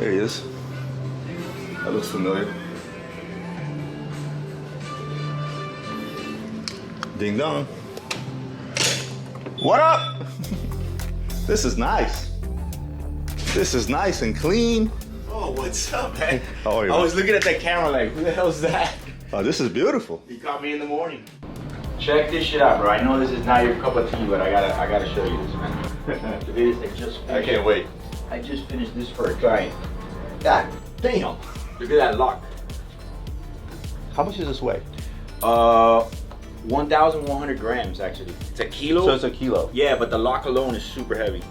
There he is. That looks familiar. Ding dong. What up? This is nice. This is nice and clean. Oh, what's up, man? How are you? I was looking at that camera like, who the hell's that? Oh, this is beautiful. You caught me in the morning. Check this shit out, bro. I know this is not your cup of tea, but I gotta show you this, man. Look at this. I can't wait. I just finished this for a client. God damn. Look at that lock. How much does this weigh? 1,100 grams, actually. It's a kilo. So it's a kilo. Yeah, but the lock alone is super heavy.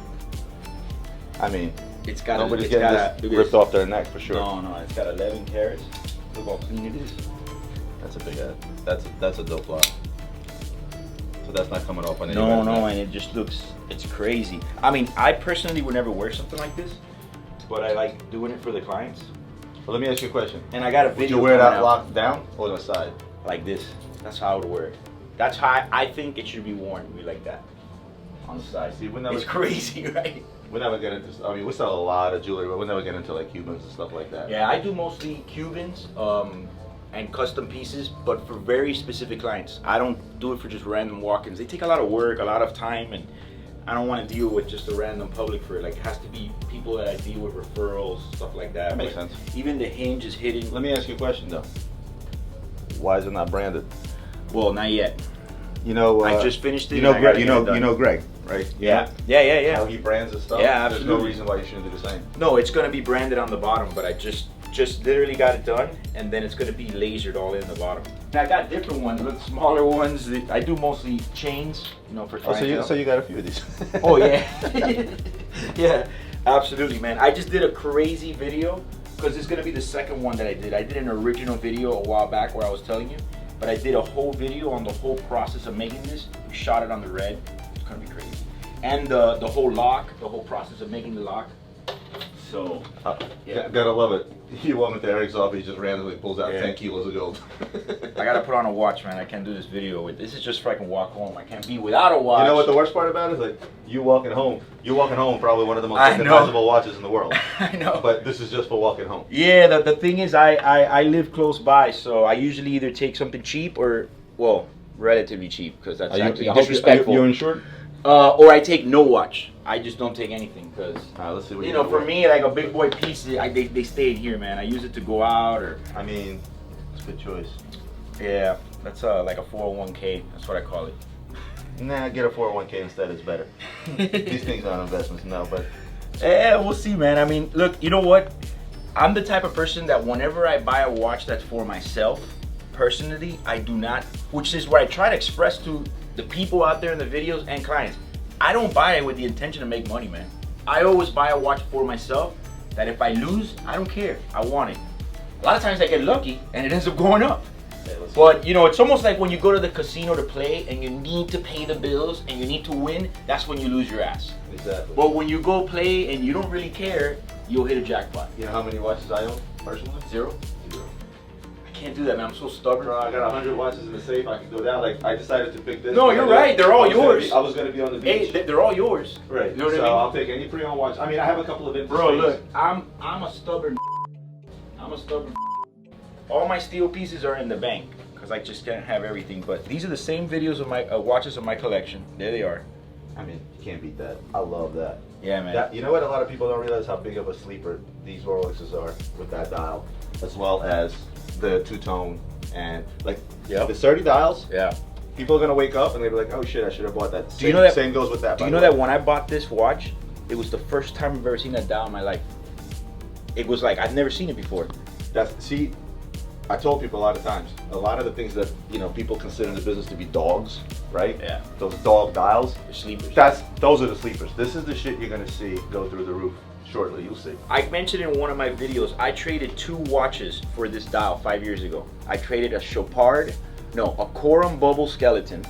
I mean, It's got nobody's it's getting got this ripped off their neck for sure. No, it's got 11 carats. Look how clean it is. That's a big ad. That's a dope lock. So that's not coming off on any. No, and it just looks, it's crazy. I mean, I personally would never wear something like this, but I like doing it for the clients. Well, let me ask you a question. And I got a Would video you wear coming that out lock down or on the side? like this. That's how I would wear it. That's how I think it should be worn, be like that. On the side. See, we're never, It's crazy, right? we never get into. I mean, we sell a lot of jewelry, but we never get into like Cubans and stuff like that. Yeah, I do mostly Cubans and custom pieces, but for very specific clients. I don't do it for just random walk-ins. They take a lot of work, a lot of time, and I don't want to deal with just a random public for it. Like, it has to be people that I deal with, referrals, stuff like that. That makes But sense. even the hinge is hidden. Let me ask you a question though. Why is it not branded? Well, not yet. You know, I just finished it. You know, and I gotta Greg. get it done. You know Greg, right? Yeah. Yeah. How he brands his stuff. Yeah, There's no absolutely. reason why you shouldn't do the same. No, it's gonna be branded on the bottom, but I just literally got it done, and then it's gonna be lasered all in the bottom. And I got different ones, look, smaller ones. I do mostly chains, you know, for Oh, clientele. so you got a few of these. Oh yeah, yeah, absolutely, man. I just did a crazy video because it's gonna be the second one that I did. I did an original video a while back where I was telling you, but I did a whole video on the whole process of making this. We shot it on the red. It's gonna be crazy, and the whole lock, the whole process of making the lock. So yeah, Gotta love it. You walk into Eric's office, he just randomly pulls out Yeah. 10 kilos of gold. I gotta put on a watch, man. I can't do this video with. This is just so I can walk home. I can't be without a watch. You know what the worst part about it is? Like, you walking home, probably one of the most I know. recognizable watches in the world. I know. But this is just for walking home. Yeah, the thing is, I live close by, so I usually either take something cheap or, well, relatively cheap, because that's actually disrespectful. You're insured? Or I take no watch. I just don't take anything, because, Let's see what you know, for me, like a big boy piece, they stay here, man. I use it to go out, or, I mean, it's a good choice. yeah, that's like a 401k. That's what I call it. Nah, get a 401k instead, it's better. These things aren't investments, no, but Yeah, we'll see, man. I mean, look, you know what? I'm the type of person that whenever I buy a watch that's for myself, personally, I do not, which is what I try to express to the people out there in the videos and clients. I don't buy it with the intention to make money, man. I always buy a watch for myself that if I lose, I don't care. I want it. A lot of times I get lucky and it ends up going up. But, you know, it's almost like when you go to the casino to play and you need to pay the bills and you need to win, that's when you lose your ass. exactly. But when you go play and you don't really care, you'll hit a jackpot. You know how many watches I own, personally? Zero? I can't do that, man. I'm so stubborn. Bro, I got 100 watches in the safe. I can go down. Like, I decided to pick this. No, you're right. They're all yours. I was gonna be on the beach. Hey, they're all yours. Right. You know what so I mean? I'll take any pre-owned watch. I mean, I have a couple of vintage Bro, things. look, I'm a stubborn. I'm a stubborn. All my steel pieces are in the bank because I just can't have everything. But these are the same videos of my watches of my collection. There they are. I mean, you can't beat that. I love that. Yeah, man. That, you know what? A lot of people don't realize how big of a sleeper these Rolexes are with that dial, as well as the two-tone and like Yep. the 30 dials. Yeah. People are gonna wake up and they'll be like, "Oh shit, I should have bought that." Do you know that? Same goes with that. Do you know that when I bought this watch, it was the first time I've ever seen that dial in my life. It was like I've never seen it before. See, I told people a lot of times, a lot of the things that people consider in the business to be dogs, right? Yeah. Those dog dials. The sleepers. Those are the sleepers. This is the shit you're gonna see go through the roof shortly. You'll see. I mentioned in one of my videos, I traded 2 watches for this dial 5 years ago. I traded a Corum Bubble Skeleton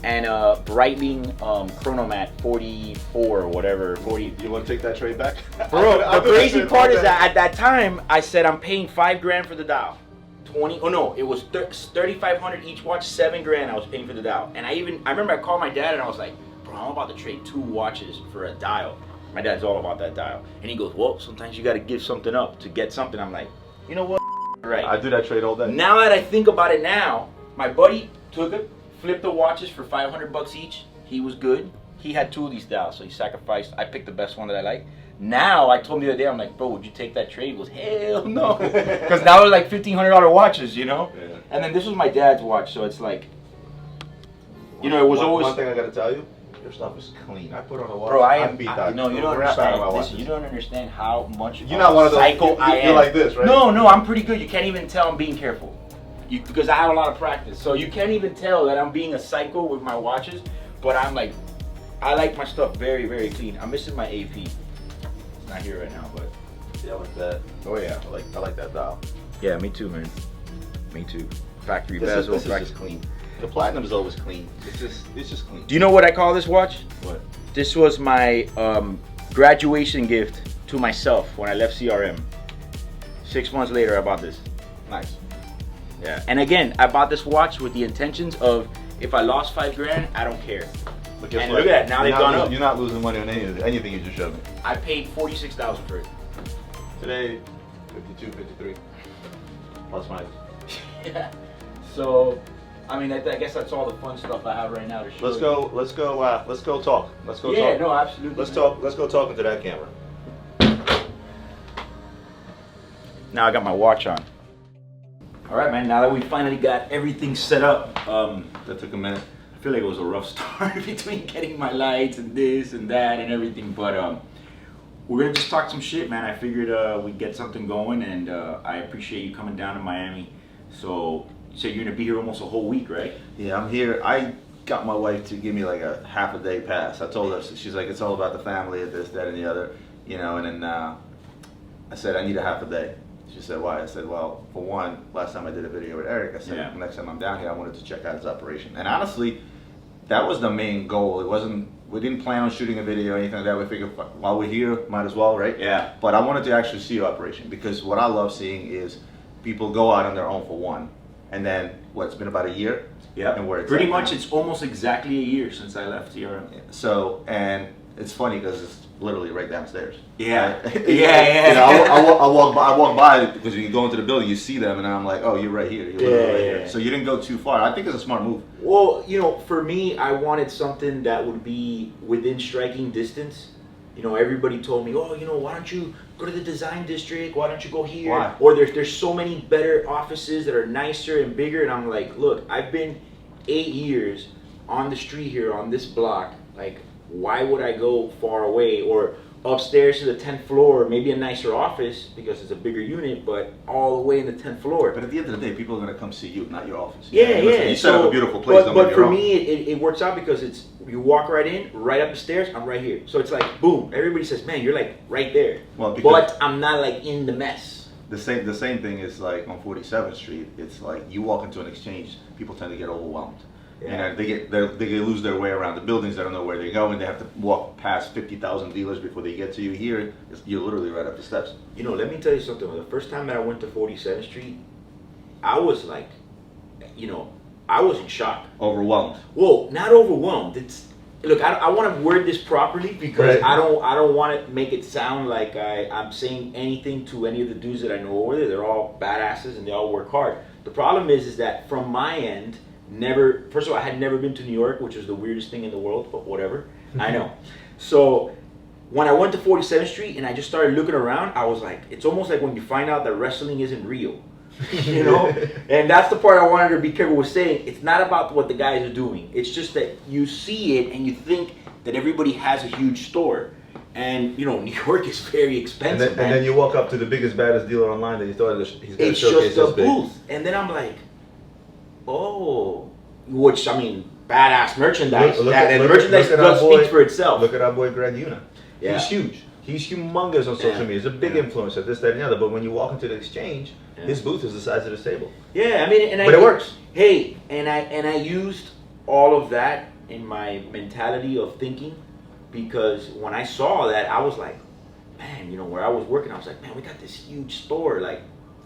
and a Breitling Chronomat 44 or whatever. 40. You want to take that trade back? Bro, the crazy part is that at that time, I said I'm paying $5 grand for the dial. 20, oh no, it was 3,500 each watch, $7 grand I was paying for the dial. And I remember I called my dad and I was like, bro, I'm about to trade 2 watches for a dial. My dad's all about that dial. And he goes, well, sometimes you got to give something up to get something. I'm like, you know what? Right. I do that trade all day. Now that I think about it now, my buddy took it, flipped the watches for $500 each. He was good. He had 2 of these dials, so he sacrificed. I picked the best one that I like. Now, I told him the other day, I'm like, bro, would you take that trade? He goes, hell no. Because now they're like $1,500 watches, you know? Yeah. And then this was my dad's watch, so it's like, you know, it was always... One thing I got to tell you, your stuff is clean. I put on a watch. Bro, no, you don't understand. Listen, you don't understand how much you're not one of those psycho I am. You're like this, right? No, I'm pretty good. You can't even tell I'm being careful. Because I have a lot of practice. So you can't even tell that I'm being a psycho with my watches. But I'm like, I like my stuff very, very clean. I'm missing my AP. It's not here right now, but Yeah, I like that. oh yeah, I like that dial. yeah, me too, man. Me too. Factory This bezel. is just clean. The platinum is always clean. It's just clean. Do you know what I call this watch? What? This was my graduation gift to myself when I left CRM. 6 months later, I bought this. Nice. Yeah. And again, I bought this watch with the intentions of if I lost $5,000, I don't care. But guess And what? look at that, now they've gone up. You're not losing money on anything you just showed me. I paid $46,000 for it. Today, 52, 53. Plus minus. Yeah. So, I mean, I guess that's all the fun stuff I have right now to show. Let's go talk. Let's go Yeah, talk. no, absolutely. Let's talk. Let's go talk into that camera. Now I got my watch on. All right, man. Now that we finally got everything set up, That took a minute. I feel like it was a rough start between getting my lights and this and that and everything, but we're gonna just talk some shit, man. I figured we'd get something going, and I appreciate you coming down to Miami. So you're gonna be here almost a whole week, right? Yeah, I'm here. I got my wife to give me like a half a day pass. I told her, she's like, it's all about the family, this, that, and the other, you know. And then I said, I need a half a day. She said, why? I said, well, for one, last time I did a video with Eric, I said, Yeah. next time I'm down here, I wanted to check out his operation. And honestly, that was the main goal. It wasn't, we didn't plan on shooting a video or anything like that. We figured, while we're here, might as well, right? Yeah. But I wanted to actually see your operation, because what I love seeing is people go out on their own for one, and then, it's been about a year? Yeah. And where it's pretty at much now. it's almost exactly a year since I left CRM. So, and it's funny because it's literally right downstairs. Yeah. Right? Yeah. You know, I walk by because when you go into the building, you see them, and I'm like, oh, you're right here. You're literally right here. So you didn't go too far. I think it's a smart move. Well, you know, for me, I wanted something that would be within striking distance. You know, everybody told me, oh, you know, why don't you go to the design district? Why don't you go here? Why? Or there's so many better offices that are nicer and bigger. And I'm like, look, I've been 8 years on the street here on this block. Like, why would I go far away or upstairs to the 10th floor, maybe a nicer office because it's a bigger unit, but all the way in the 10th floor. But at the end of the day, people are going to come see you, not your office. Yeah. You set up a beautiful place. But for me, it works out because it's, you walk right in, right up the stairs, I'm right here. So it's like, boom, everybody says, man, you're like right there. Well, because but I'm not like in the mess. the same thing is like on 47th Street. It's like you walk into an exchange, people tend to get overwhelmed. Yeah. And they lose their way around the buildings. They don't know where they're going. They have to walk past 50,000 dealers before they get to you. Here, you're literally right up the steps. You know, let me tell you something. The first time that I went to 47th Street, I was like, you know, I was in shock. Overwhelmed. Whoa, not overwhelmed. It's, look, I want to word this properly because Right. I don't want to make it sound like I'm saying anything to any of the dudes that I know over there. They're all badasses and they all work hard. The problem is that from my end, first of all, I had never been to New York, which was the weirdest thing in the world, but whatever. I know. So when I went to 47th Street and I just started looking around, I was like, it's almost like when you find out that wrestling isn't real. You know? And that's the part I wanted to be careful with saying. It's not about what the guys are doing. It's just that you see it and you think that everybody has a huge store. And, you know, New York is very expensive, And then you walk up to the biggest, baddest dealer online that you thought he's got a it's showcase just a this big. booth. And then I'm like, oh, which, I mean, badass merchandise. Look at merchandise our does boy- speak for itself. Look at our boy Greg Una. Yeah. He's huge. He's humongous on social Yeah. media. He's a big Yeah. influencer, this, that, and the other. But when you walk into the exchange, Yeah. his booth is the size of this table. Yeah, I mean, But it works. Hey, and I used all of that in my mentality of thinking because when I saw that, I was like, man, you know, where I was working, I was like, man, we got this huge store. Like,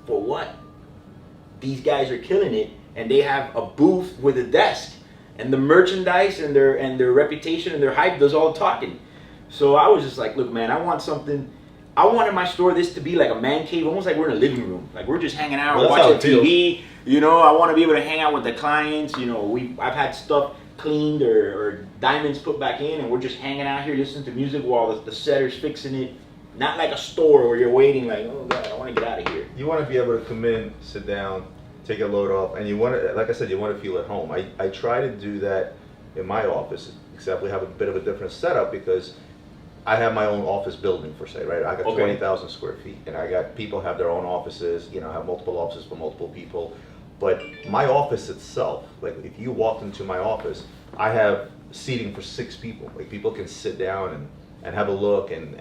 for what? These guys are killing it, and they have a booth with a desk, and the merchandise and their reputation and their hype does all the talking. So I was just like, look, man, I wanted my store this to be like a man cave, almost like we're in a living room. Like we're just hanging out, Well, that's how watching it feels. TV. You know, I want to be able to hang out with the clients. You know, I've had stuff cleaned or diamonds put back in, and we're just hanging out here listening to music while the setter's fixing it. Not like a store where you're waiting like, oh God, I want to get out of here. You want to be able to come in, sit down, take a load off, and you want to, like I said, you want to feel at home. I try to do that in my office, except we have a bit of a different setup because I have my own office building per se, right? I got Okay. 20,000 square feet, and I got people have their own offices. You know, I have multiple offices for multiple people. But my office itself, like if you walked into my office, I have seating for 6 people. Like people can sit down and have a look and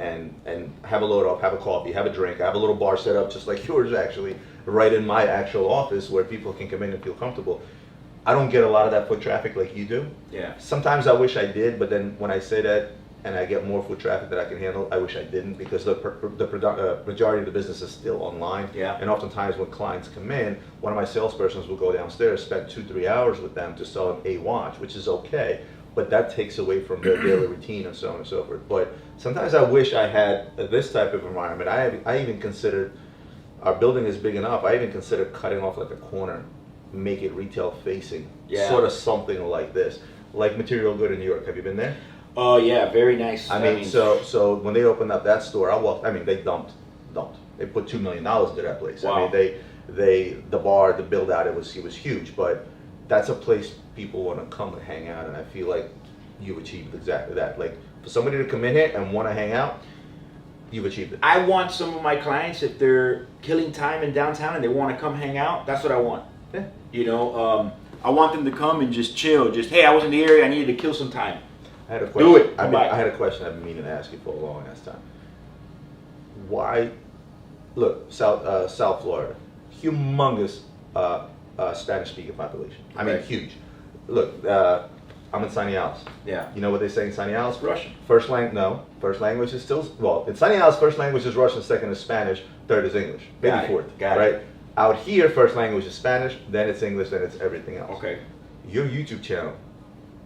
have a load up, have a coffee, have a drink. I have a little bar set up just like yours actually, right in my actual office where people can come in and feel comfortable. I don't get a lot of that foot traffic like you do. Yeah. Sometimes I wish I did, but then when I say that and I get more foot traffic that I can handle, I wish I didn't because the majority of the business is still online. Yeah. And oftentimes when clients come in, one of my salespersons will go downstairs, spend 2-3 hours with them to sell them a watch, which is okay, but that takes away from their daily routine and so on and so forth. But sometimes I wish I had this type of environment. I even considered, our building is big enough, I even considered cutting off like a corner, make it retail facing, Yeah. sort of something like this. Like Material Good in New York, have you been there? Oh yeah, very nice. I mean, so when they opened up that store, they dumped. They put $2 million into that place. Wow. I mean, the bar, the build out, it was huge, but that's a place people want to come and hang out, and I feel like you've achieved exactly that. Like for somebody to come in here and want to hang out, you've achieved it. I want some of my clients, if they're killing time in downtown and they want to come hang out, that's what I want. Yeah. You know, I want them to come and just chill. Just, hey, I was in the area, I needed to kill some time. I had a question. Do it. I Come by. had a question I've been meaning to ask you for a long ass time. Why? Look, South Florida, humongous Spanish-speaking population. I mean, Right. huge. Look, I'm in Sunny Isles. Yeah. You know what they say in Sunny Isles? Russian. First language is still, well, in Sunny Isles, first language is Russian, second is Spanish, third is English, maybe Got it. fourth, Got it. right? Out here, first language is Spanish, then it's English, then it's everything else. Okay. Your YouTube channel,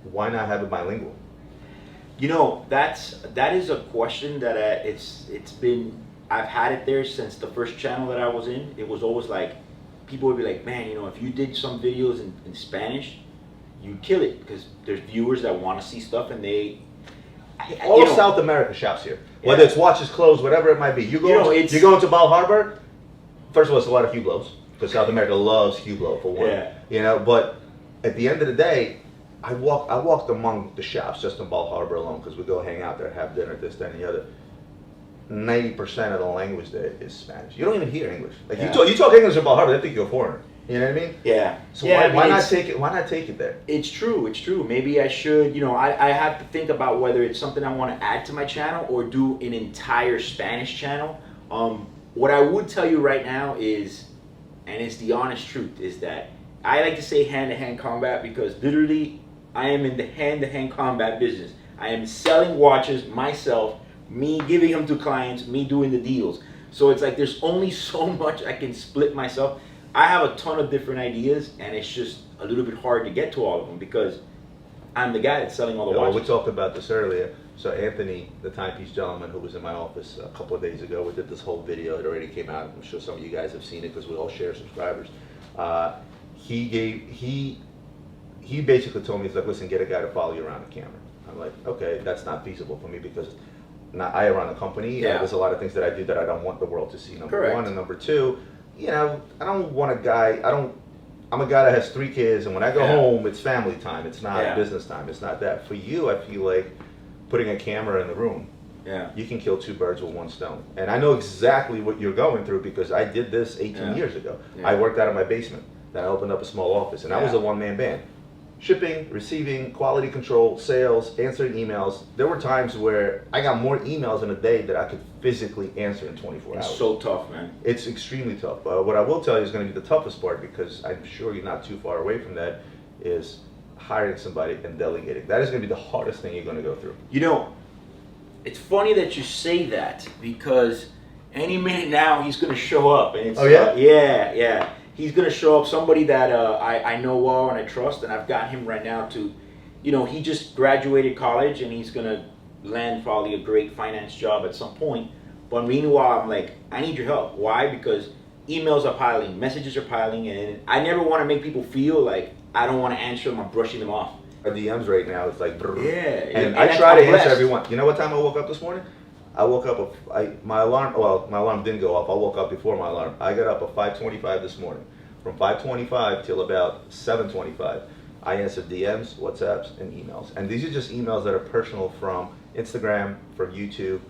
why not have it bilingual? You know, that is a question that I've had it there since the first channel that I was in. It was always like, people would be like, man, you know, if you did some videos in Spanish, you'd kill it, because there's viewers that want to see stuff and All of South America shops here. Whether it's watches, clothes, whatever it might be. You go into Bal Harbor, first of all, it's a lot of Hublots, because South America loves Hublot for one. Yeah. You know, but at the end of the day, I walked among the shops just in Bal Harbor alone, because we go hang out there, have dinner, this, that, and the other. 90% of the language there is Spanish. You don't even hear English. Like Yeah. you talk English in Bal Harbor, they think you're a foreigner. You know what I mean? Yeah. So yeah, why I mean, not take it? Why not take it there? It's true. Maybe I should, you know, I have to think about whether it's something I want to add to my channel or do an entire Spanish channel. What I would tell you right now is, and it's the honest truth, is that I like to say hand-to-hand combat, because literally I am in the hand-to-hand combat business. I am selling watches myself, me giving them to clients, me doing the deals. So it's like there's only so much I can split myself. I have a ton of different ideas, and it's just a little bit hard to get to all of them because I'm the guy that's selling all the Well, watches. we talked about this earlier. So Anthony, the timepiece gentleman who was in my office a couple of days ago, we did this whole video. It already came out. I'm sure some of you guys have seen it because we all share subscribers. He basically told me, he's like, listen, get a guy to follow you around the camera. I'm like, okay, that's not feasible for me because I run a company. Yeah. And there's a lot of things that I do that I don't want the world to see. Number Correct. one, and number two, you know, I don't want a guy. I'm a guy that has 3 kids, and when I go Yeah. home, it's family time. It's not Yeah. business time. It's not that. For you, I feel like putting a camera in the room, Yeah. you can kill 2 birds with 1 stone. And I know exactly what you're going through because I did this 18 Yeah. years ago. Yeah. I worked out of my basement. Then I opened up a small office, and I was Yeah. a one-man band. Shipping, receiving, quality control, sales, answering emails. There were times where I got more emails in a day that I could physically answer in 24 It's hours. so tough, man. It's extremely tough. What I will tell you is going to be the toughest part, because I'm sure you're not too far away from that, is hiring somebody and delegating. That is going to be the hardest thing you're going to go through. You know, it's funny that you say that, because any minute now he's going to show up. And it's, Oh, yeah? Yeah. He's going to show up, somebody that I know well and I trust, and I've got him right now to, you know, he just graduated college and he's going to land probably a great finance job at some point. But meanwhile, I'm like, I need your help. Why? Because emails are piling, messages are piling, and I never want to make people feel like I don't want to answer them. I'm brushing them off. Our DMs right now, it's like, brrr. Yeah. And I try to answer everyone. You know what time I woke up this morning? I woke up, my alarm didn't go off. I woke up before my alarm. I got up at 5:25 this morning. From 5:25 till about 7:25, I answered DMs, WhatsApps, and emails. And these are just emails that are personal from Instagram, from YouTube,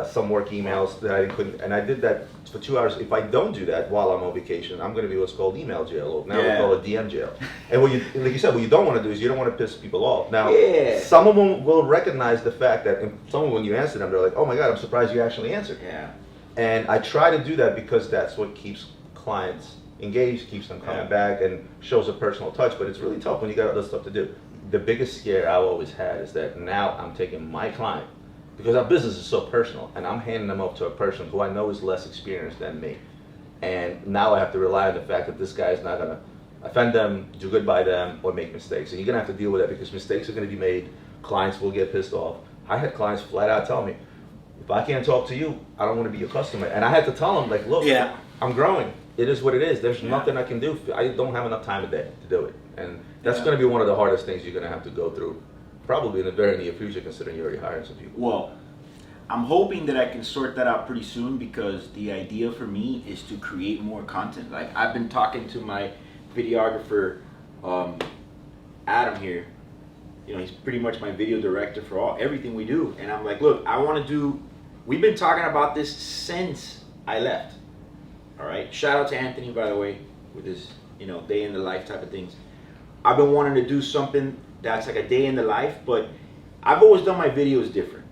some work emails that I couldn't, and I did that for 2 hours. If I don't do that while I'm on vacation, I'm going to be what's called email jail, or now we call it DM jail. And what you, like you said, what you don't want to do is you don't want to piss people off. Now, some of them will recognize the fact that, and some of them, when you answer them, they're like, "Oh my God, I'm surprised you actually answered." Yeah. And I try to do that because that's what keeps clients engaged, keeps them coming back, and shows a personal touch. But it's really tough when you got other stuff to do. The biggest scare I've always had is that now I'm taking my client, because our business is so personal, and I'm handing them up to a person who I know is less experienced than me. And now I have to rely on the fact that this guy is not going to offend them, do good by them, or make mistakes. And you're going to have to deal with that, because mistakes are going to be made. Clients will get pissed off. I had clients flat out tell me, if I can't talk to you, I don't want to be your customer. And I had to tell them, like, look, I'm growing. It is what it is. There's nothing I can do. I don't have enough time a day to do it. And that's going to be one of the hardest things you're going to have to go through, probably in the very near future, considering you're already hiring some people. Well, I'm hoping that I can sort that out pretty soon, because the idea for me is to create more content. Like, I've been talking to my videographer, Adam here. You know, he's pretty much my video director for everything we do. And I'm like, look, I want to do, we've been talking about this since I left. All right. Shout out to Anthony, by the way, with his, you know, day in the life type of things. I've been wanting to do something that's like a day in the life, but I've always done my videos different.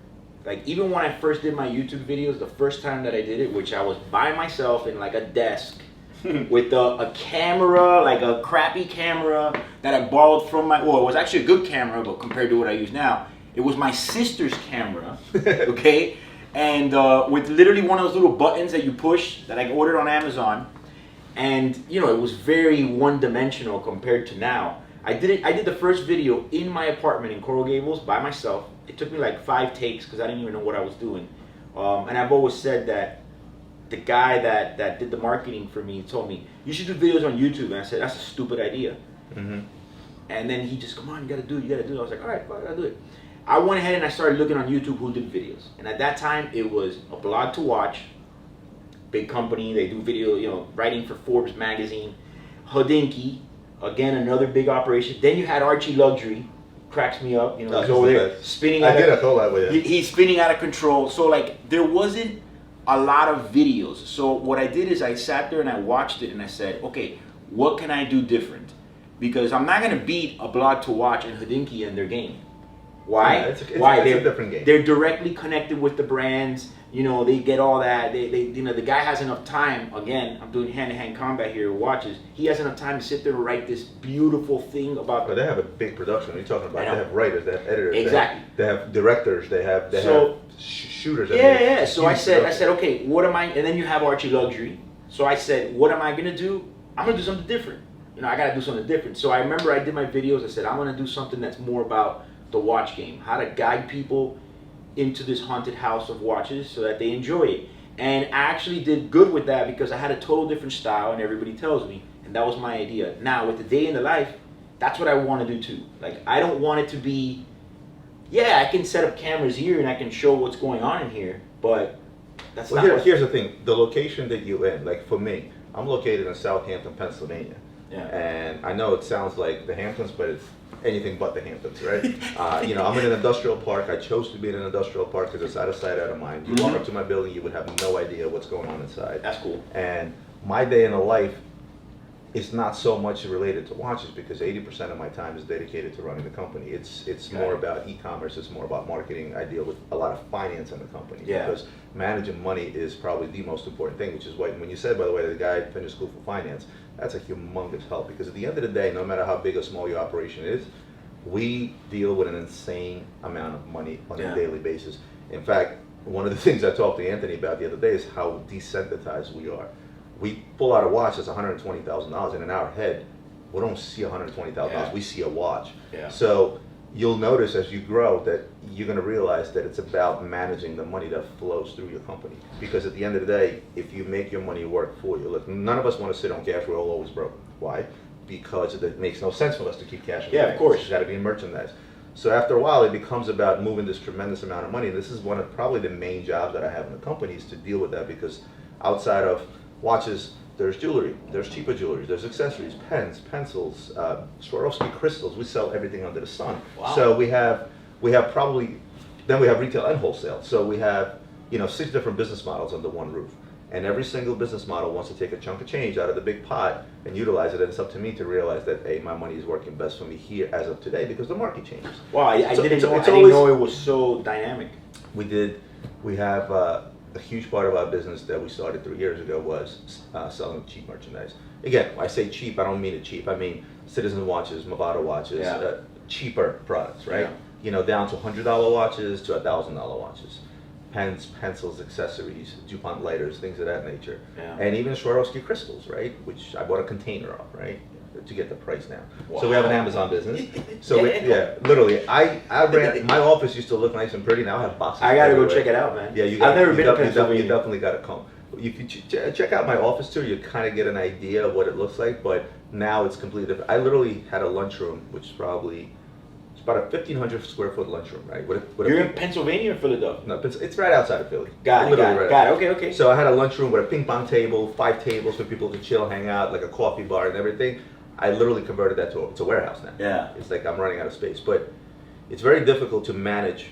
Like, even when I first did my YouTube videos, the first time that I did it, which I was by myself in like a desk with a camera, like a crappy camera that I borrowed from it was actually a good camera, but compared to what I use now, it was my sister's camera, okay? And with literally one of those little buttons that you push that I ordered on Amazon. And, you know, it was very one-dimensional compared to now. I did the first video in my apartment in Coral Gables by myself. It took me like 5 takes because I didn't even know what I was doing. And I've always said that the guy that did the marketing for me told me, you should do videos on YouTube. And I said, that's a stupid idea. Mm-hmm. And then he just, come on, you gotta do it. I was like, all right, well, I gotta do it. I went ahead and I started looking on YouTube who did videos. And at that time, it was a blog to watch. Big company, they do video, you know, writing for Forbes magazine. Hodinkee, again, another big operation. Then you had Archie Luxury, cracks me up, you know, he's over there spinning. I did a collab with him. He's spinning out of control. So like, there wasn't a lot of videos. So what I did is I sat there and I watched it and I said, okay, what can I do different? Because I'm not gonna beat a blog to watch and Hodinkee in their game. Why? Yeah, it's they're a different game. They're directly connected with the brands. You know, they get all that. They you know, the guy has enough time. Again, I'm doing hand-to-hand combat here. Watches. He has enough time to sit there and write this beautiful thing about. But they have a big production. You're talking about. They have writers. They have editors. Exactly. They have directors. They have shooters. Yeah. So I said, okay, what am I? And then you have Archie Luxury. So I said, what am I gonna do? I'm gonna do something different. You know, I gotta do something different. So I remember I did my videos. I said, I'm gonna do something that's more about the watch game, how to guide people into this haunted house of watches so that they enjoy it. And I actually did good with that because I had a total different style, and everybody tells me, and that was my idea. Now with the day in the life, that's what I want to do too. Like, I don't want it to be, I can set up cameras here and I can show what's going on in here, but that's not here's the thing, the location that you're in, like for me, I'm located in Southampton, Pennsylvania. Yeah. And I know it sounds like the Hamptons, but it's anything but the Hamptons, right? You know, I'm in an industrial park. I chose to be in an industrial park because it's out of sight, out of mind. You walk up to my building, you would have no idea what's going on inside. That's cool. And my day in the life is not so much related to watches because 80% of my time is dedicated to running the company. It's more about e-commerce. It's more about marketing. I deal with a lot of finance in the company because managing money is probably the most important thing, which is why when you said, by the way, the guy finished school for finance, that's a humongous help because at the end of the day, no matter how big or small your operation is, we deal with an insane amount of money on a daily basis. In fact, one of the things I talked to Anthony about the other day is how desensitized we are. We pull out a watch that's $120,000, and in our head, we don't see $120,000. We see a watch. Yeah. So you'll notice as you grow that you're going to realize that it's about managing the money that flows through your company. Because at the end of the day, if you make your money work for you, look, none of us want to sit on cash. We're all always broke. Why? Because it makes no sense for us to keep cash in the Yeah, bank. of course. It's got to be in merchandise. So after a while, it becomes about moving this tremendous amount of money. This is one of probably the main jobs that I have in the company is to deal with that, because outside of watches, there's jewelry, there's cheaper jewelry, there's accessories, pens, pencils, Swarovski crystals. We sell everything under the sun. Wow. So we have probably, then we have retail and wholesale. So we have, 6 different business models under one roof. And every single business model wants to take a chunk of change out of the big pot and utilize it. And it's up to me to realize that, hey, my money is working best for me here as of today because the market changes. Wow, I So didn't it's know. I always- didn't know it was so dynamic. We have a huge part of our business that we started 3 years ago was selling cheap merchandise. Again, when I say cheap, I don't mean it cheap. I mean Citizen watches, Movado watches, Yeah. cheaper products, right? Yeah. Down to $100 watches to $1,000 watches. Pens, pencils, accessories, DuPont lighters, things of that nature. Yeah. And even Swarovski crystals, right? Which I bought a container of, right? To get the price down. Wow. So we have an Amazon business. So literally, I ran, my office used to look nice and pretty. Now I have boxes. I gotta go everywhere. check it out, man. Yeah, I've never been to Pennsylvania. You definitely got to come. If you check out my office tour, you kind of get an idea of what it looks like. But now it's completely different. I literally had a lunchroom, which is probably about a 1,500 square foot lunchroom, right? You're in Pennsylvania or Philadelphia? No, it's right outside of Philly. Got it. Literally right Got it. outside. Okay. So I had a lunchroom with a ping pong table, 5 tables for people to chill, hang out, like a coffee bar and everything. I literally converted that to it's a warehouse now. Yeah. It's like I'm running out of space, but it's very difficult to manage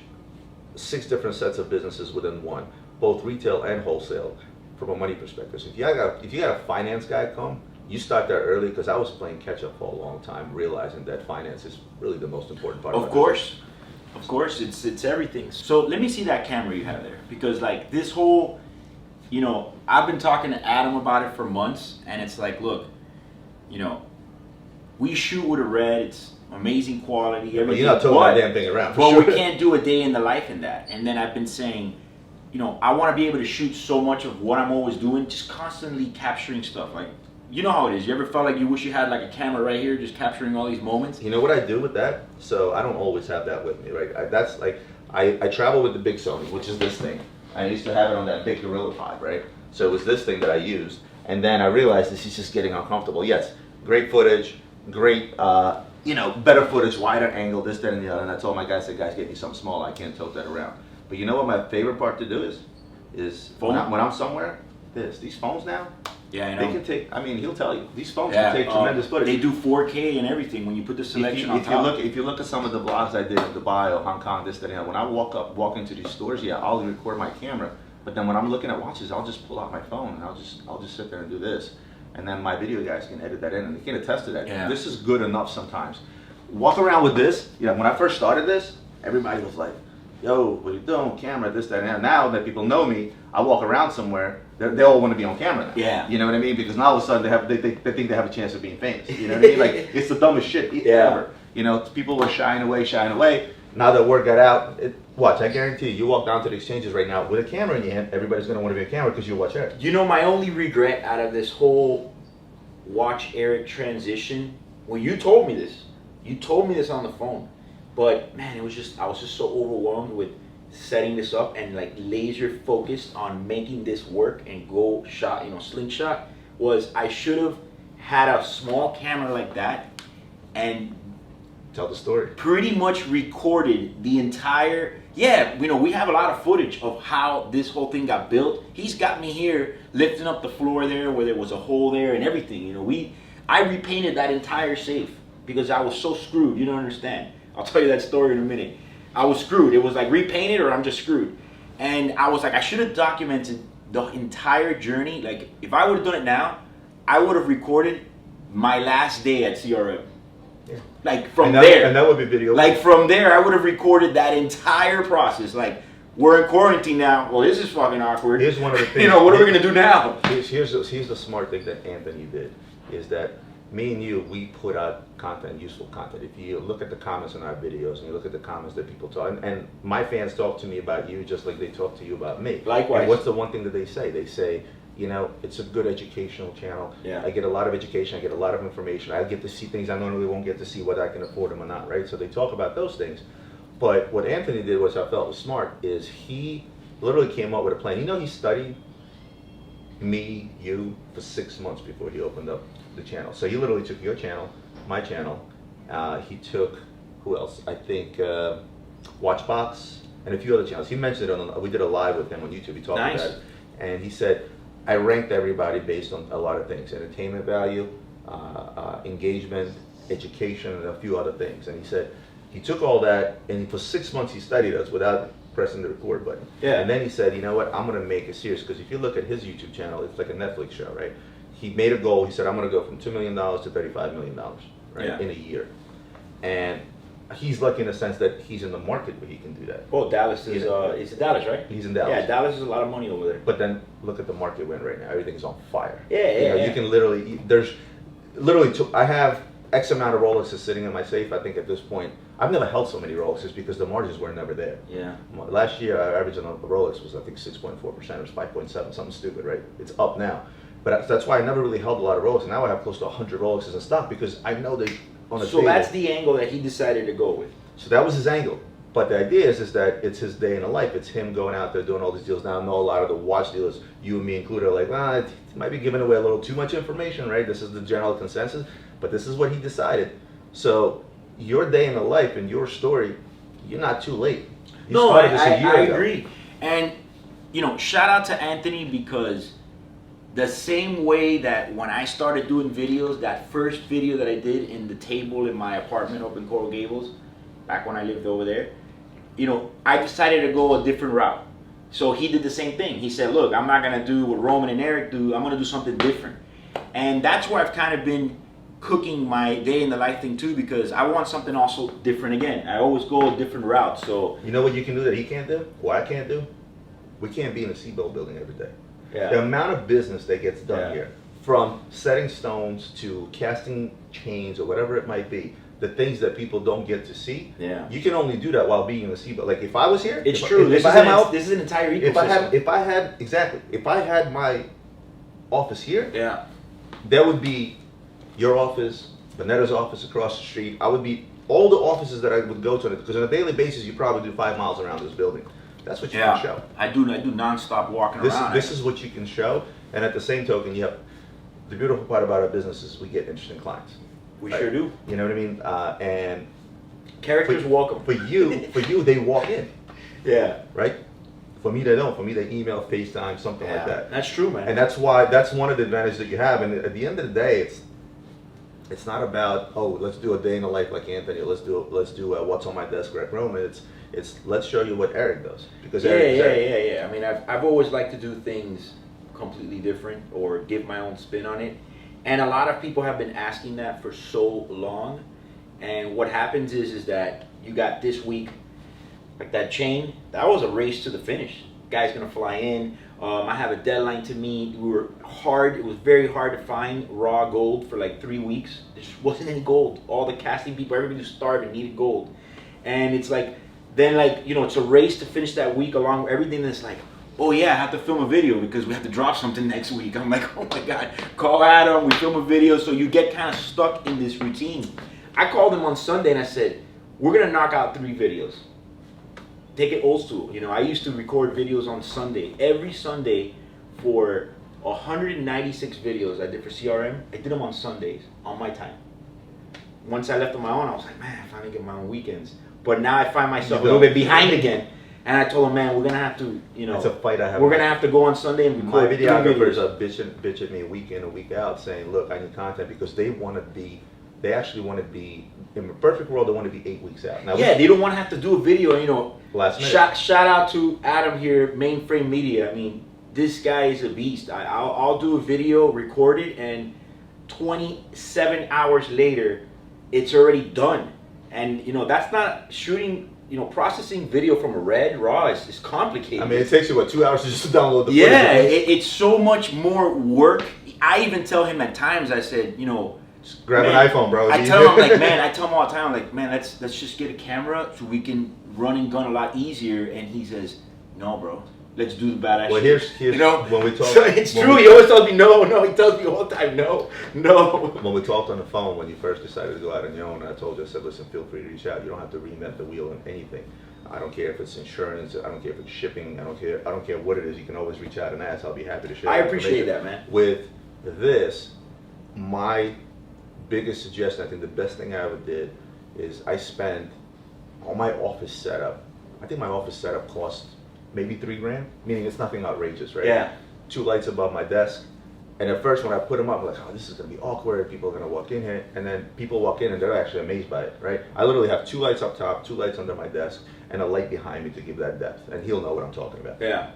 6 different sets of businesses within one, both retail and wholesale, from a money perspective. So if you got a finance guy come, you start there early, because I was playing catch up for a long time, realizing that finance is really the most important part. Of course, it's everything. So let me see that camera you have there, because like this whole, I've been talking to Adam about it for months, and it's like, look, we shoot with a red, it's amazing quality, everything. But you're not towing that damn thing around. But sure. we can't do a day in the life in that. And then I've been saying, I want to be able to shoot so much of what I'm always doing, just constantly capturing stuff. Like, you know how it is. You ever felt like you wish you had like a camera right here, just capturing all these moments? You know what I do with that? So I don't always have that with me, right? I travel with the big Sony, which is this thing. I used to have it on that big Gorilla Pod, right? So it was this thing that I used, and then I realized this is just getting uncomfortable. Yes, great footage, great, better footage, wider angle, this, that, and the other. And I told my guys, guys, get me something small. I can't tote that around. But you know what my favorite part to do is when I'm somewhere, these phones now. Yeah, I know. They can take. I mean, he'll tell you these phones can take tremendous footage. They do 4K and everything when you put the selection on top. If you look at some of the vlogs I did in Dubai or Hong Kong, this, that, and the other, when I walk into these stores, I'll record my camera. But then when I'm looking at watches, I'll just pull out my phone and I'll just sit there and do this, and then my video guys can edit that in, and they can attest to that. Yeah. This is good enough sometimes. Walk around with this. When I first started this, everybody was like, "Yo, what are you doing? Camera, this, that, and that." Now that people know me, I walk around somewhere, they all want to be on camera now. Yeah. You know what I mean? Because now all of a sudden they think they have a chance of being famous. You know what I mean? Like, it's the dumbest shit ever. People were shying away. Now that word got out, watch, I guarantee you walk down to the exchanges right now with a camera in your hand, everybody's going to want to be on camera because you watch Eric. My only regret out of this whole watch Eric transition, when you told me this on the phone, but man, I was just so overwhelmed with setting this up and like laser focused on making this work and go shot, slingshot, was I should have had a small camera like that and Tell the story. pretty much recorded the entire, we have a lot of footage of how this whole thing got built. He's got me here lifting up the floor there where there was a hole there and everything. I repainted that entire safe because I was so screwed. You don't understand. I'll tell you that story in a minute. I was screwed. It was like repainted or I'm just screwed. And I was like, I should have documented the entire journey. Like, if I would have done it now, I would have recorded my last day at CRM. Yeah. Like from there. And that would be video. Like from there, I would have recorded that entire process. Like, we're in quarantine now. Well, this is fucking awkward. Here's one of the things. What are we going to do now? Here's the smart thing that Anthony did, is that me and you, we put out content, useful content. If you look at the comments on our videos and you look at the comments that people talk, and my fans talk to me about you just like they talk to you about me. Likewise. And what's the one thing that they say? They say, you know, it's a good educational channel. Yeah. I get a lot of education, I get a lot of information. I get to see things I normally won't get to see, whether I can afford them or not, right? So they talk about those things. But what Anthony did, which I felt was smart, is he literally came up with a plan. You know, he studied me, you, for 6 months before he opened up the channel. So he literally took your channel, my channel. He took, who else? I think Watchbox and a few other channels. He mentioned it on, we did a live with him on YouTube. He talked Nice. about it. And he said, I ranked everybody based on a lot of things: entertainment value, engagement, education, and a few other things. And he said he took all that, and for 6 months he studied us without pressing the record button. Yeah. And then he said, you know what, I'm going to make it serious, because if you look at his YouTube channel, it's like a Netflix show, right? He made a goal. He said, I'm going to go from $2 million to $35 million, right, Yeah. in a year. And he's lucky in the sense that he's in the market where he can do that. Oh, Dallas is, it's Dallas, right? He's in Dallas. Yeah, Dallas is a lot of money over there. But then look at the market we're in right now. Everything's on fire. Yeah, You know, yeah. you can literally, there's literally, I have X amount of Rolexes sitting in my safe. I think at this point, I've never held so many Rolexes because the margins were never there. Yeah. Last year, our average on a Rolex was, I think, 6.4%. It was 5.7, something stupid, right? It's up now. But that's why I never really held a lot of Rolexes. Now I have close to 100 Rolexes in stock because I know they on a So table. that's the angle that he decided to go with. So that was his angle. But the idea is that it's his day in the life. It's him going out there doing all these deals. Now I know a lot of the watch dealers, you and me included, are like, well, it might be giving away a little too much information, right? This is the general consensus, but this is what he decided. So your day in the life and your story, you're not too late. You No, started this a year I ago. agree. And, you know, shout out to Anthony, because the same way that when I started doing videos, that first video that I did in the table in my apartment up in Coral Gables, back when I lived over there, you know, I decided to go a different route. So he did the same thing. He said, look, I'm not going to do what Roman and Eric do. I'm going to do something different. And that's where I've kind of been cooking my day in the life thing too, because I want something also different again. I always go a different route. So You know what you can do that he can't do? Or I can't do? We can't be in a Seabolt building every day. yeah. The amount of business that gets done Yeah. here, from setting stones to casting chains or whatever it might be, the things that people don't get to see, Yeah. you can only do that while being in the Seabolt. Like if I was here, It's if, true. If, This, I is had my, this is an entire ecosystem. if I had my office here, yeah. there would be your office, Vanetta's office across the street. I would be all the offices that I would go to, because on a daily basis you probably do 5 miles around this building. That's what you can show. I do nonstop walking around. This is what you can show, and at the same token, you have the beautiful part about our business is we get interesting clients. We Right. sure do. You know what I mean? And Characters welcome. for you, they walk in, Yeah. right? For me, they don't. For me, they email, FaceTime, something like that. That's true, man. And that's one of the advantages that you have. And at the end of the day, it's not about, oh, let's do a day in the life like Anthony. Let's do what's on my desk like Roman. It's let's show you what Eric does, because Eric. Yeah. I mean, I've always liked to do things completely different or give my own spin on it. And a lot of people have been asking that for so long. And what happens is that you got this week, like that chain, that was a race to the finish. Guy's gonna fly in. I have a deadline to meet. It was very hard to find raw gold for like 3 weeks. There just wasn't any gold. All the casting people, everybody was starving, needed gold. And it's like, then like, you know, it's a race to finish that week along with everything that's like, oh yeah, I have to film a video because we have to drop something next week. I'm like, oh my God, call Adam, we film a video. So you get kind of stuck in this routine. I called him on Sunday and I said, we're gonna knock out 3 videos. Take it old school. You know, I used to record videos on Sunday. Every Sunday for 196 videos I did for CRM, I did them on Sundays, on my time. Once I left on my own, I was like, man, I finally get my own weekends. But now I find myself a little bit behind again. And I told him, man, we're going to have to, you know. It's a fight I have. We're going to have to go on Sunday and record My 3 videographers videos. are bitch at me week in and week out, saying, look, I need content, because they actually want to be, in a perfect world, they want to be 8 weeks out. Now, Yeah, they don't want to have to do a video, you know. Last minute. Shout out to Adam here, Mainframe Media. I mean, this guy is a beast. I'll do a video, record it, and 27 hours later, it's already done. And, you know, that's not shooting, you know, processing video from a RAW is complicated. I mean, it takes you, 2 hours to just download the Yeah, footage? it's so much more work. I even tell him at times, I said, you know, Grab man, an iPhone, bro. I tell him, like, man, I tell him all the time, like, man, let's just get a camera so we can run and gun a lot easier. And he says, no, bro, let's do the badass Well, shit. here's you know, when we talk. so it's when true. we- He always tells me no. He tells me all the time no. When we talked on the phone, when you first decided to go out on your own, I told you, I said, listen, feel free to reach out. You don't have to reinvent the wheel in anything. I don't care if it's insurance. I don't care if it's shipping. I don't care what it is. You can always reach out and ask. I'll be happy to share. I appreciate that, man. With this, my biggest suggestion, I think the best thing I ever did is I spent on my office setup. I think my office setup cost maybe $3,000, meaning it's nothing outrageous, right? Yeah. 2 lights above my desk. And at first when I put them up, I'm like, oh, this is gonna be awkward. People are gonna walk in here. And then people walk in and they're actually amazed by it, right? I literally have 2 lights up top, 2 lights under my desk, and a light behind me to give that depth. And he'll know what I'm talking about. Yeah.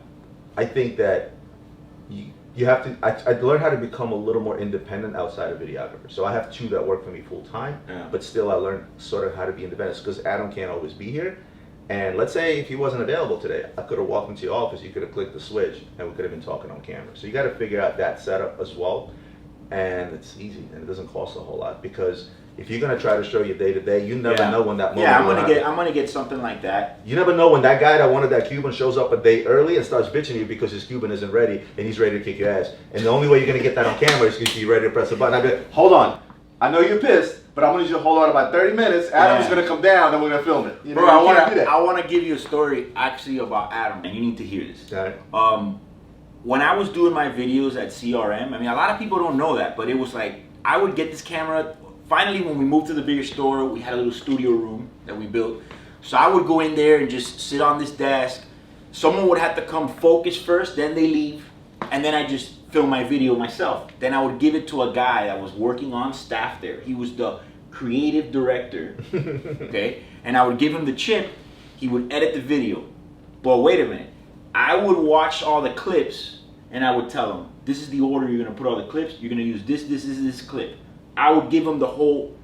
I think that you have to, I learned how to become a little more independent outside of videographer. So I have 2 that work for me full time, but still I learned sort of how to be independent because Adam can't always be here. And let's say if he wasn't available today, I could have walked into your office, you could have clicked the switch, and we could have been talking on camera. So you got to figure out that setup as well. And it's easy, and it doesn't cost a whole lot because if you're gonna try to show your day to day, you never know when that moment. Yeah, will I'm gonna get something like that. You never know when that guy that wanted that Cuban shows up a day early and starts bitching you because his Cuban isn't ready and he's ready to kick your ass. And the only way you're gonna get that on camera is if you're ready to press a button. I'd be like, Hold on. I know you're pissed, but I'm gonna need you to hold on about 30 minutes. Adam's gonna come down, then we're gonna film it. You know, Bro, you can't do that. I wanna give you a story actually about Adam, and you need to hear this. okay. When I was doing my videos at CRM, I mean, a lot of people don't know that, but it was like, I would get this camera. Finally, when we moved to the bigger store, we had a little studio room that we built. So I would go in there and just sit on this desk. Someone would have to come focus first, then they leave, and then I just film my video myself. Then I would give it to a guy that was working on staff there. He was the creative director, okay? And I would give him the chip. He would edit the video. But wait a minute. I would watch all the clips, and I would tell him, this is the order you're gonna put all the clips. You're gonna use this clip. I would give him the whole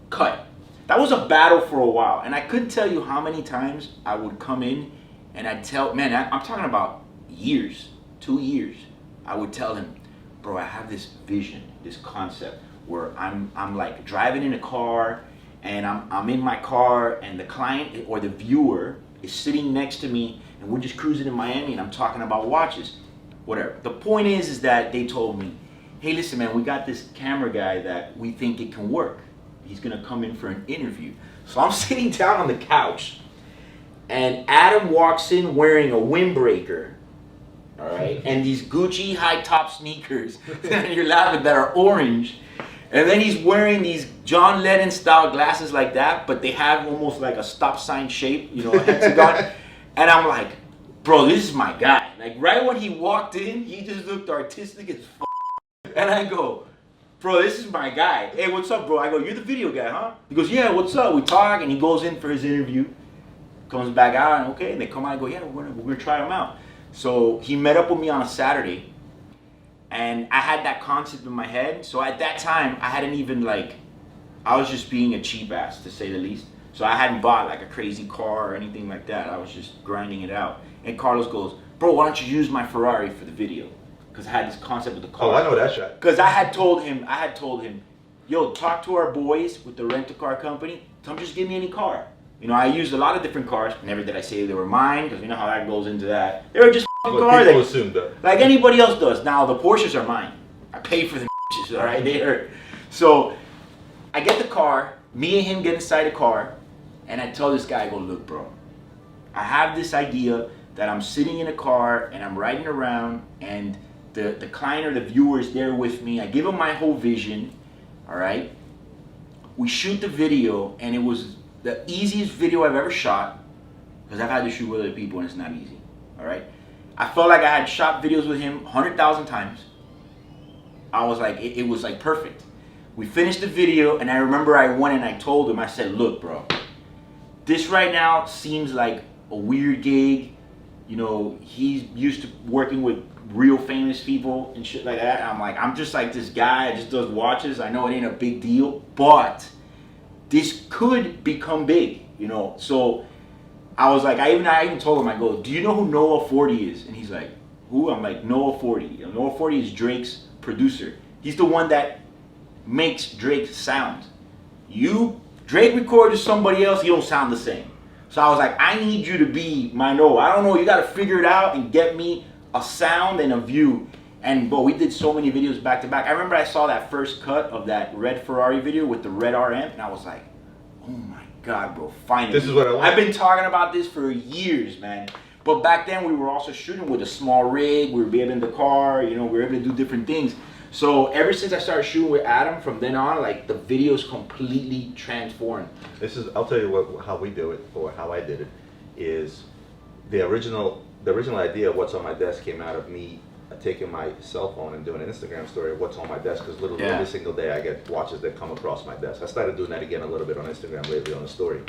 cut. That was a battle for a while, and I couldn't tell you how many times I would come in and I'd tell, man, I'm talking about years, 2 years. I would tell him, bro, I have this vision, this concept where I'm like driving in a car, and I'm in my car, and the client or the viewer is sitting next to me, and we're just cruising in Miami, and I'm talking about watches, whatever. The point is that they told me, hey, listen, man, we got this camera guy that we think it can work. He's gonna come in for an interview. So I'm sitting down on the couch, and Adam walks in wearing a windbreaker, all right, and these Gucci high top sneakers, and you're laughing, that are orange. And then he's wearing these John Lennon style glasses like that, but they have almost like a stop sign shape, you know, a hexagon. And I'm like, bro, this is my guy. Like right when he walked in, he just looked artistic as f. And I go, bro, this is my guy. Hey, what's up, bro? I go, you're the video guy, huh? He goes, yeah, what's up? We talk, and he goes in for his interview, comes back out, and okay, and they come out and go, yeah, we're gonna try him out. So he met up with me on a Saturday, and I had that concept in my head. So at that time, I hadn't even I was just being a cheap ass, to say the least. So I hadn't bought like a crazy car or anything like that. I was just grinding it out. And Carlos goes, bro, why don't you use my Ferrari for the video? Because I had this concept with the car. Oh, I know that shot. Because I had told him, yo, talk to our boys with the rent-a-car company. Tell them just give me any car. You know, I used a lot of different cars. Never did I say they were mine, because you know how that goes into that. They were just cars. People assume that. Like anybody else does. Now, the Porsches are mine. I pay for the bitches, all right? They are. So, I get the car. Me and him get inside the car. And I tell this guy, I go, look, bro. I have this idea that I'm sitting in a car and I'm riding around, and the client or the viewer is there with me. I give him my whole vision, all right? We shoot the video, and it was the easiest video I've ever shot, because I've had to shoot with other people and it's not easy, all right? I felt like I had shot videos with him 100,000 times. I was like, it was like perfect. We finished the video, and I remember I went and I told him, I said, look, bro, this right now seems like a weird gig. You know, he's used to working with real famous people and shit like that. I'm like, I'm just like this guy that just does watches. I know it ain't a big deal, but this could become big, you know? So I was like, I even told him, I go, do you know who Noah 40 is? And he's like, who? I'm like, Noah 40. You know, Noah 40 is Drake's producer. He's the one that makes Drake sound. Drake records somebody else, he don't sound the same. So I was like, I need you to be my no. I don't know. You got to figure it out and get me a sound and a view. And bro, we did so many videos back to back. I remember I saw that first cut of that red Ferrari video with the red RM, and I was like, oh my God, bro, finally. This is what I want. I've been talking about this for years, man. But back then we were also shooting with a small rig. We were being in the car, you know, we were able to do different things. So ever since I started shooting with Adam, from then on, like the videos completely transformed. I'll tell you how we do it, or how I did it, is the original idea of what's on my desk came out of me taking my cell phone and doing an Instagram story of what's on my desk, because literally every single day I get watches that come across my desk. I started doing that again a little bit on Instagram lately on the story.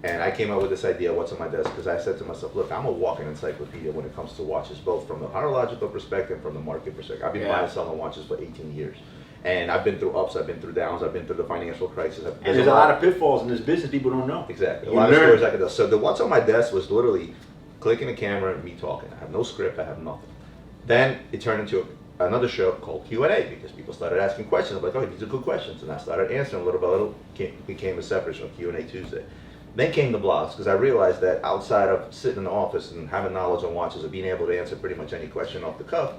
And I came up with this idea of what's on my desk because I said to myself, look, I'm a walking encyclopedia when it comes to watches, both from the horological perspective and from the market perspective. I've been buying and selling watches for 18 years. And I've been through ups, I've been through downs, I've been through the financial crisis. And there's a lot of pitfalls in this business people don't know. Exactly. A lot of stories I could tell. So the what's on my desk was literally clicking the camera and me talking. I have no script, I have nothing. Then it turned into another show called Q&A because people started asking questions. I'm like, oh, these are good questions. And I started answering little by little. Became a separate show, Q&A Tuesday. Then came the blogs, because I realized that outside of sitting in the office and having knowledge on watches and being able to answer pretty much any question off the cuff,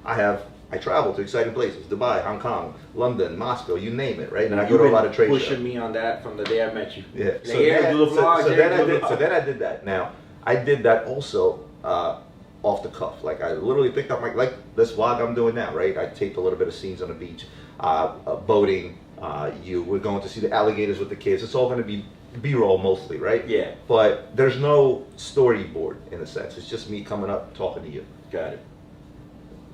I travel to exciting places, Dubai, Hong Kong, London, Moscow, you name it, right? And I go to a lot of trade shows. Pushing me on that from the day I met you. Yeah. So then I did that. Now, I did that also off the cuff. Like I literally picked up like this vlog I'm doing now, right? I taped a little bit of scenes on the beach, boating. We're going to see the alligators with the kids. It's all going to be B-roll mostly, right? Yeah. But there's no storyboard in a sense. It's just me coming up talking to you. Got it.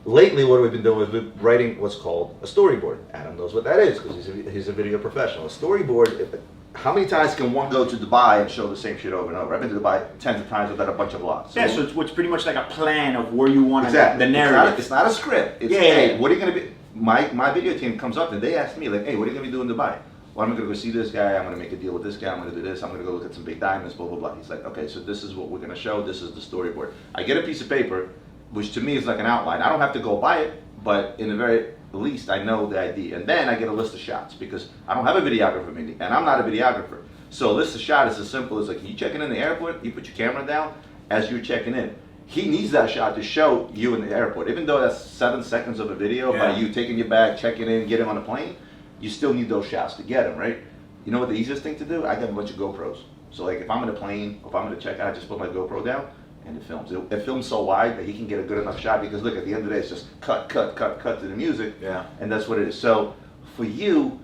Lately, what we've been doing is we've been writing what's called a storyboard. Adam knows what that is because he's a video professional. A storyboard. How many times can one go to Dubai and show the same shit over and over? I've been to Dubai tens of times. I've done a bunch of vlogs. So it's pretty much like a plan of where you want exactly. the narrative. It's not a script. It's, hey, what are you going to be? My video team comes up and they ask me, like, hey, what are you going to be doing in Dubai? Well, I'm going to go see this guy. I'm going to make a deal with this guy. I'm going to do this. I'm going to go look at some big diamonds, blah, blah, blah. He's like, okay, so this is what we're going to show. This is the storyboard. I get a piece of paper, which to me is like an outline. I don't have to go buy it, but in the very least, I know the idea. And then I get a list of shots because I don't have a videographer, and I'm not a videographer. So a list of shots is as simple as like, you checking in the airport, you put your camera down as you're checking in. He needs that shot to show you in the airport. Even though that's 7 seconds of a video by you taking your bag, checking in, getting on the plane, you still need those shots to get him, right? You know what the easiest thing to do? I got a bunch of GoPros. So like if I'm in a plane, if I'm in a check out, I just put my GoPro down and it films. It films so wide that he can get a good enough shot because look, at the end of the day, it's just cut, cut, cut, cut to the music. Yeah. And that's what it is. So for you,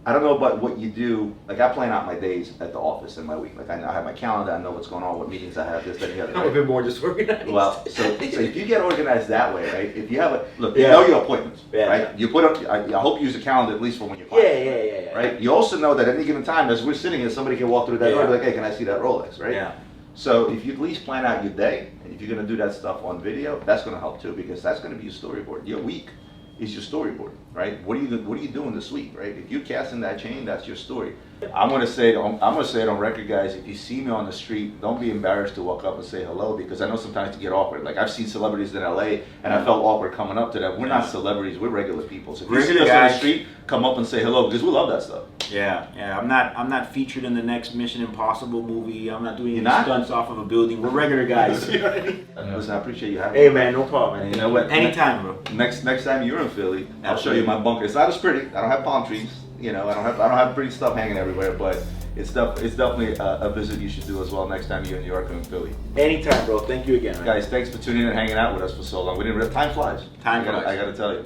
I don't know about what you do. Like I plan out my days at the office and my week. Like I have my calendar. I know what's going on, what meetings I have, this, that, and the other. I'm right? a bit more disorganized. Well, so if you get organized that way, right? If you have you know your appointments, right? You put up. I hope you use a calendar at least for when you're yeah. Right. You also know that at any given time, as we're sitting here, somebody can walk through that door and be like, hey, can I see that Rolex, right? Yeah. So if you at least plan out your day, and if you're going to do that stuff on video, that's going to help too because that's going to be your storyboard. Your week is your storyboard, right? What are you doing this week, right? If you're casting that chain, that's your story. I'm gonna say it on record, guys. If you see me on the street, don't be embarrassed to walk up and say hello because I know sometimes you get awkward. Like I've seen celebrities in LA, and I felt awkward coming up to them. We're not celebrities; we're regular people. So if you see us on the street, come up and say hello because we love that stuff. Yeah. I'm not featured in the next Mission Impossible movie. I'm not doing any stunts off of a building. We're regular guys. You know what I mean? Listen, I appreciate you having me. Hey man, no problem. Man. And you know what? Anytime, bro. Next time you're in Philly, I'll show you my bunker. It's not as pretty. I don't have palm trees. You know, I don't have pretty stuff hanging everywhere, but it's definitely a visit you should do as well next time you're in New York or in Philly. Anytime, bro. Thank you again, man. Guys, thanks for tuning in and hanging out with us for so long. Time flies. Time flies. I gotta tell you.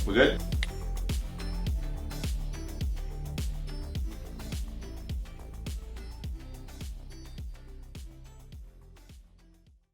We're good?